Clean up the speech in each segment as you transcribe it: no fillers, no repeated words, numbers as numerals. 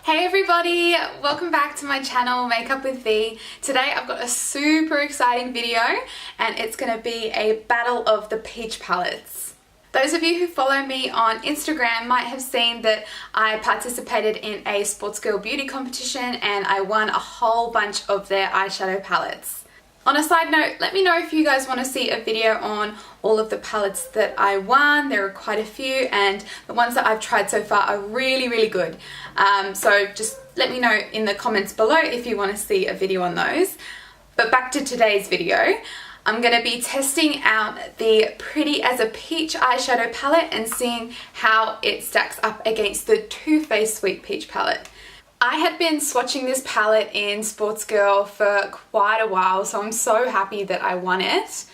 Hey everybody, welcome back to my channel Makeup with V. Today I've got a super exciting video and it's going to be a battle of the peach palettes. Those of you who follow me on Instagram might have seen that I participated in a Sports Girl beauty competition and I won a whole bunch of their eyeshadow palettes. On a side note, let me know if you guys want to see a video on all of the palettes that I won. There are quite a few and the ones that I've tried so far are really good. So just let me know in the comments below if you want to see a video on those. But back to today's video. I'm going to be testing out the Pretty as a Peach eyeshadow palette and seeing how it stacks up against the Toofaced Sweet Peach palette. I had been swatching this palette in Sports Girl for quite a while, so I'm so happy that I won it.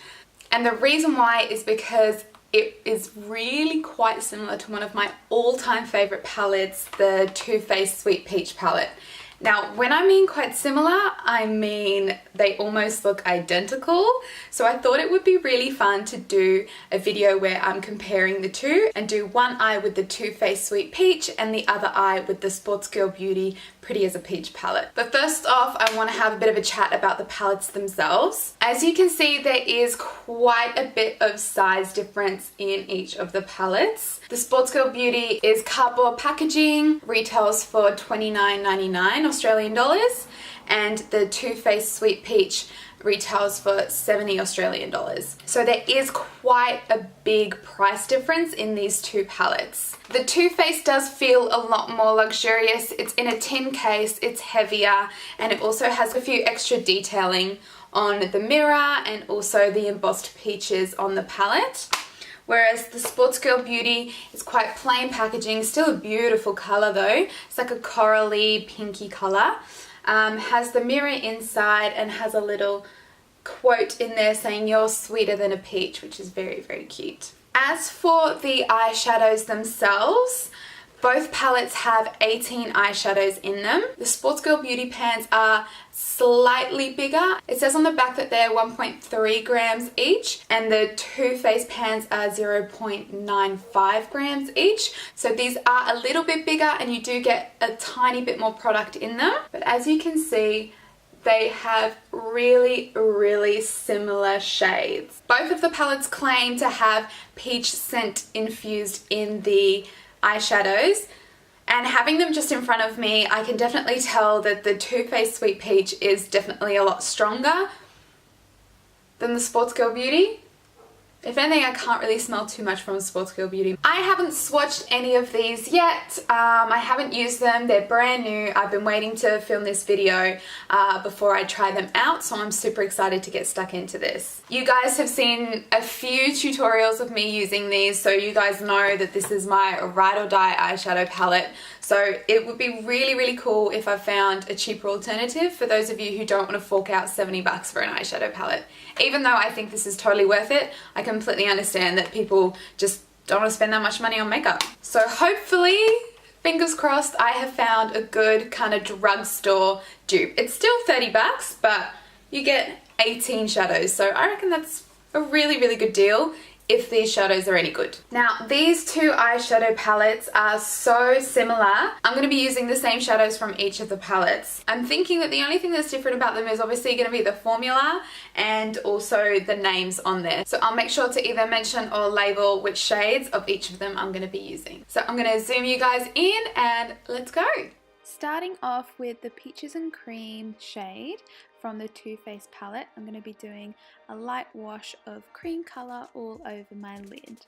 And the reason why is because it is really quite similar to one of my all-time favorite palettes, the Toofaced Sweet Peach palette. Now, when I mean quite similar, I mean they almost look identical. So I thought it would be really fun to do a video where I'm comparing the two and do one eye with the Toofaced Sweet Peach and the other eye with the Sports Girl Beauty Pretty as a Peach palette. But first off, I want to have a bit of a chat about the palettes themselves. As you can see, there is quite a bit of size difference in each of the palettes. The Sports Girl Beauty is cardboard packaging, retails for $29.99 Australian dollars, and the Toofaced Sweet Peach retails for 70 Australian dollars. So there is quite a big price difference in these two palettes. The Toofaced does feel a lot more luxurious. It's in a tin case, it's heavier, and it also has a few extra detailing on the mirror and also the embossed peaches on the palette. Whereas the Sports Girl Beauty is quite plain packaging, still a beautiful colour though. It's like a corally pinky colour. Has the mirror inside and has a little quote in there saying "you're sweeter than a peach," which is very cute. As for the eyeshadows themselves, both palettes have 18 eyeshadows in them. The Sports Girl Beauty pans are slightly bigger. It says on the back that they're 1.3 grams each, and the Toofaced pans are 0.95 grams each. So these are a little bit bigger and you do get a tiny bit more product in them. But as you can see, they have really similar shades. Both of the palettes claim to have peach scent infused in the eyeshadows, and having them just in front of me, I can definitely tell that the Toofaced Sweet Peach is definitely a lot stronger than the Sports Girl Beauty. If anything, I can't really smell too much from Sports Girl Beauty. I haven't swatched any of these yet. I haven't used them. They're brand new. I've been waiting to film this video before I try them out, so I'm super excited to get stuck into this. You guys have seen a few tutorials of me using these, so you guys know that this is my ride or die eyeshadow palette. So it would be really cool if I found a cheaper alternative for those of you who don't want to fork out 70 bucks for an eyeshadow palette. Even though I think this is totally worth it, I completely understand that people just don't want to spend that much money on makeup. So hopefully, fingers crossed, I have found a good kind of drugstore dupe. It's still 30 bucks, but you get 18 shadows. So I reckon that's a really good deal if these shadows are any good. Now, these two eyeshadow palettes are so similar. I'm going to be using the same shadows from each of the palettes. I'm thinking that the only thing that's different about them is obviously going to be the formula and also the names on there. So I'll make sure to either mention or label which shades of each of them I'm going to be using. So I'm going to zoom you guys in and let's go. Starting off with the Peaches and Cream shade from the Toofaced palette, I'm going to be doing a light wash of cream colour all over my lid.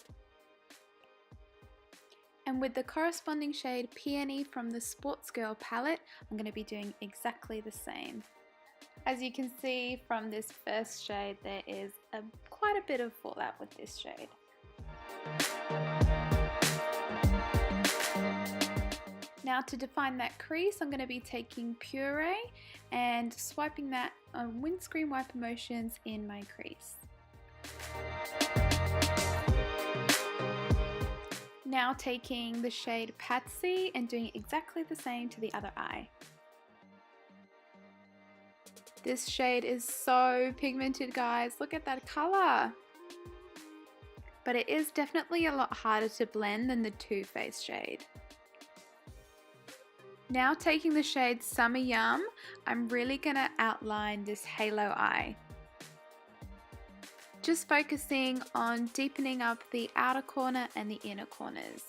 And with the corresponding shade Peony from the Sports Girl palette, I'm going to be doing exactly the same. As you can see from this first shade, there is quite a bit of fallout with this shade. Now to define that crease, I'm going to be taking Puree and swiping that on windscreen wiper motions in my crease. Now taking the shade Patsy and doing exactly the same to the other eye. This shade is so pigmented, guys. Look at that color. But it is definitely a lot harder to blend than the Toofaced shade. Now taking the shade Summer Yum, I'm really going to outline this halo eye. Just focusing on deepening up the outer corner and the inner corners.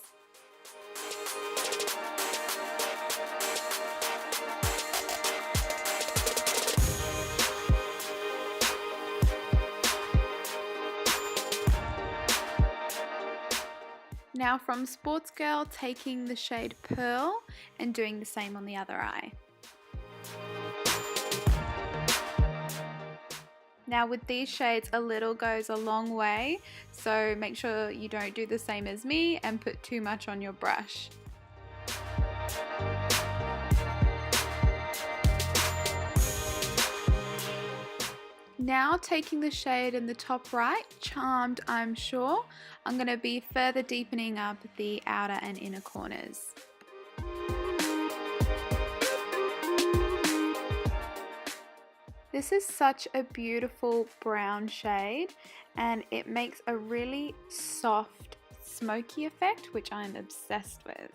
Now from Sports Girl, taking the shade Pearl and doing the same on the other eye. Now with these shades, a little goes a long way, so make sure you don't do the same as me and put too much on your brush. Now taking the shade in the top right, Charmed I'm Sure, I'm going to be further deepening up the outer and inner corners. This is such a beautiful brown shade and it makes a really soft, smoky effect, which I'm obsessed with.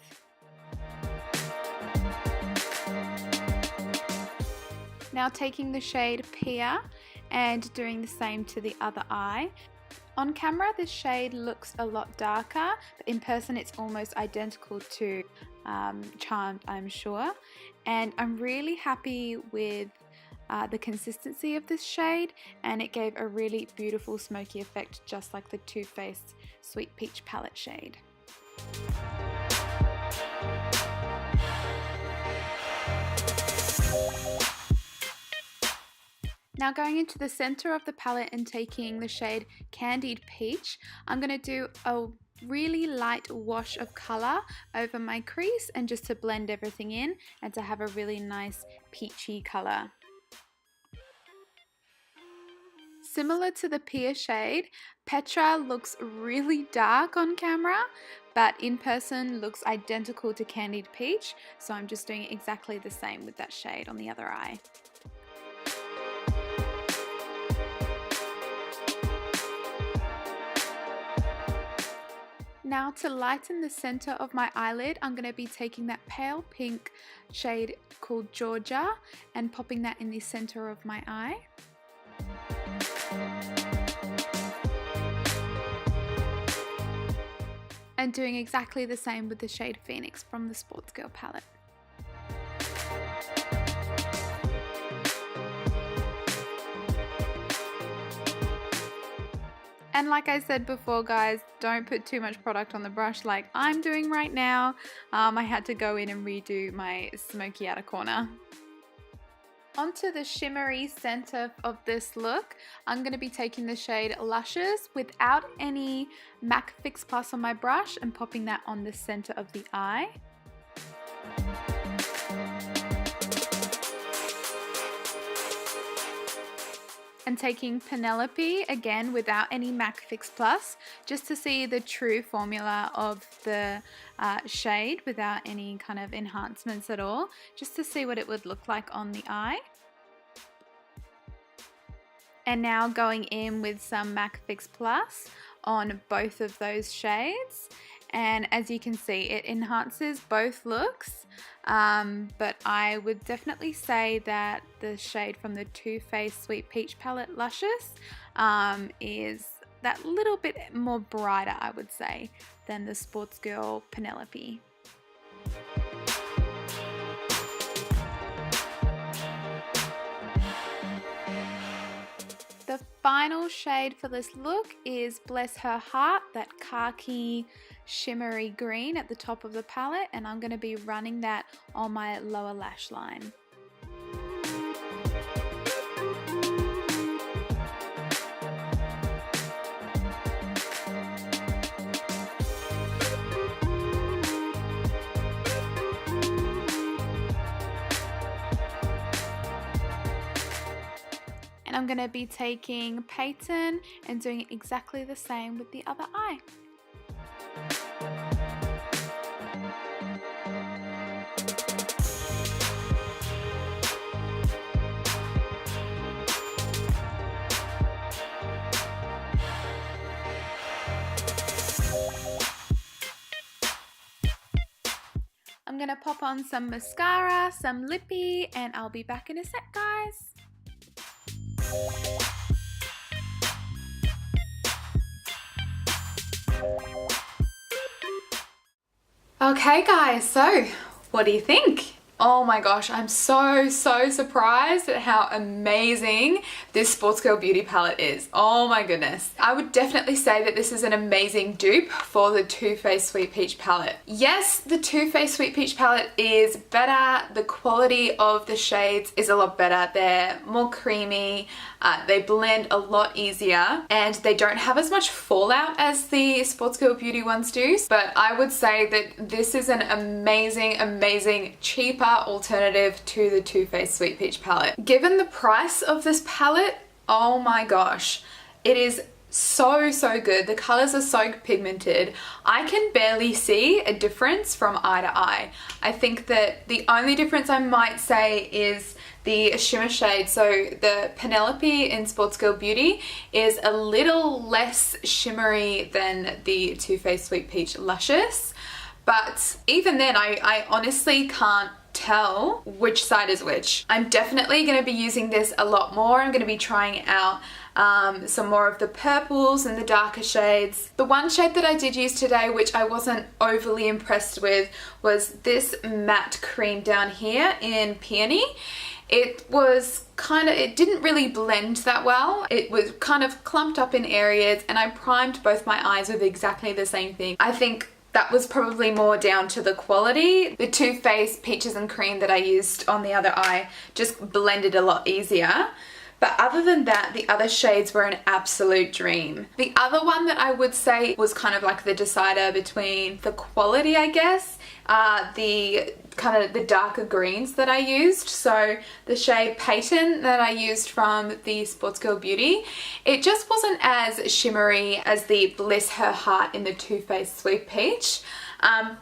Now taking the shade Pia and doing the same to the other eye. On camera this shade looks a lot darker, but in person it's almost identical to Charmed I'm Sure, and I'm really happy with the consistency of this shade, and it gave a really beautiful smoky effect just like the Toofaced Sweet Peach palette shade. Now going into the center of the palette and taking the shade Candied Peach, I'm going to do a really light wash of color over my crease and just to blend everything in and to have a really nice peachy color. Similar to the Pia shade, Petra looks really dark on camera, but in person looks identical to Candied Peach, so I'm just doing exactly the same with that shade on the other eye. Now to lighten the center of my eyelid, I'm going to be taking that pale pink shade called Georgia and popping that in the center of my eye. And doing exactly the same with the shade Phoenix from the Sports Girl palette. And like I said before guys, don't put too much product on the brush like I'm doing right now. I had to go in and redo my smoky outer corner. Onto the shimmery center of this look, I'm going to be taking the shade Luscious without any MAC Fix Plus on my brush and popping that on the center of the eye. And taking Penelope, again without any MAC Fix Plus, just to see the true formula of the shade without any kind of enhancements at all, just to see what it would look like on the eye. And now going in with some MAC Fix Plus on both of those shades, and as you can see it enhances both looks, but I would definitely say that the shade from the Toofaced Sweet Peach palette, Luscious, is that little bit more brighter, I would say, than the Sports Girl Penelope. The final shade for this look is Bless Her Heart, that khaki shimmery green at the top of the palette, and I'm going to be running that on my lower lash line. And I'm going to be taking Peyton and doing exactly the same with the other eye. I'm gonna pop on some mascara, some lippy, and I'll be back in a sec, guys. Okay guys, so what do you think? Oh my gosh, I'm so surprised at how amazing this Sports Girl Beauty palette is. Oh my goodness. I would definitely say that this is an amazing dupe for the Toofaced Sweet Peach palette. Yes, the Toofaced Sweet Peach palette is better. The quality of the shades is a lot better. They're more creamy, they blend a lot easier, and they don't have as much fallout as the Sports Girl Beauty ones do. But I would say that this is an amazing, cheaper alternative to the Toofaced Sweet Peach palette. Given the price of this palette, oh my gosh, it is so good. The colors are so pigmented. I can barely see a difference from eye to eye. I think that the only difference I might say is the shimmer shade. So the Penelope in Sports Girl Beauty is a little less shimmery than the Toofaced Sweet Peach Luscious, but even then I honestly can't tell which side is which. I'm definitely going to be using this a lot more. I'm going to be trying out some more of the purples and the darker shades. The one shade that I did use today, which I wasn't overly impressed with, was this matte cream down here in Peony. It was it didn't really blend that well. It was kind of clumped up in areas, and I primed both my eyes with exactly the same thing. I think that was probably more down to the quality. The Too Faced Peaches and Cream that I used on the other eye just blended a lot easier. But other than that, the other shades were an absolute dream. The other one that I would say was kind of like the decider between the quality, I guess, the darker greens that I used. So the shade Peyton that I used from the Sports Girl Beauty, it just wasn't as shimmery as the Bliss Her Heart in the Too Faced Sweet Peach.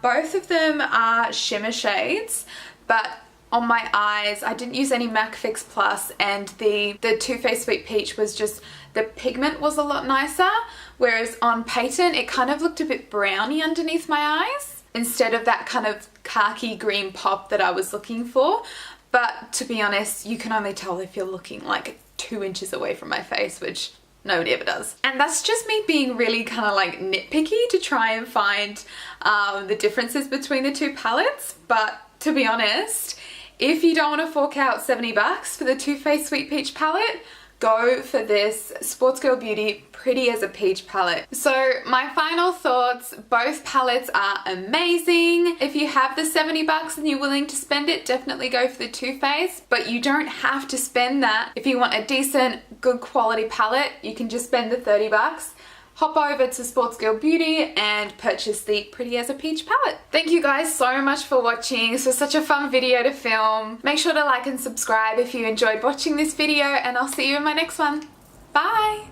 Both of them are shimmer shades, but on my eyes, I didn't use any MAC Fix Plus, and the Too Faced Sweet Peach was just, the pigment was a lot nicer, whereas on Peyton, it kind of looked a bit browny underneath my eyes, instead of that kind of khaki green pop that I was looking for. But to be honest, you can only tell if you're looking like 2 inches away from my face, which nobody ever does. And that's just me being really kind of like nitpicky to try and find the differences between the two palettes. But to be honest, if you don't want to fork out 70 bucks for the Too Faced Sweet Peach palette, go for this Sports Girl Beauty Pretty as a Peach palette. So my final thoughts, both palettes are amazing. If you have the 70 bucks and you're willing to spend it, definitely go for the Too Faced, but you don't have to spend that. If you want a decent, good quality palette, you can just spend the 30 bucks. Hop over to Sports Girl Beauty and purchase the Pretty as a Peach palette. Thank you guys so much for watching. This was such a fun video to film. Make sure to like and subscribe if you enjoyed watching this video, and I'll see you in my next one. Bye!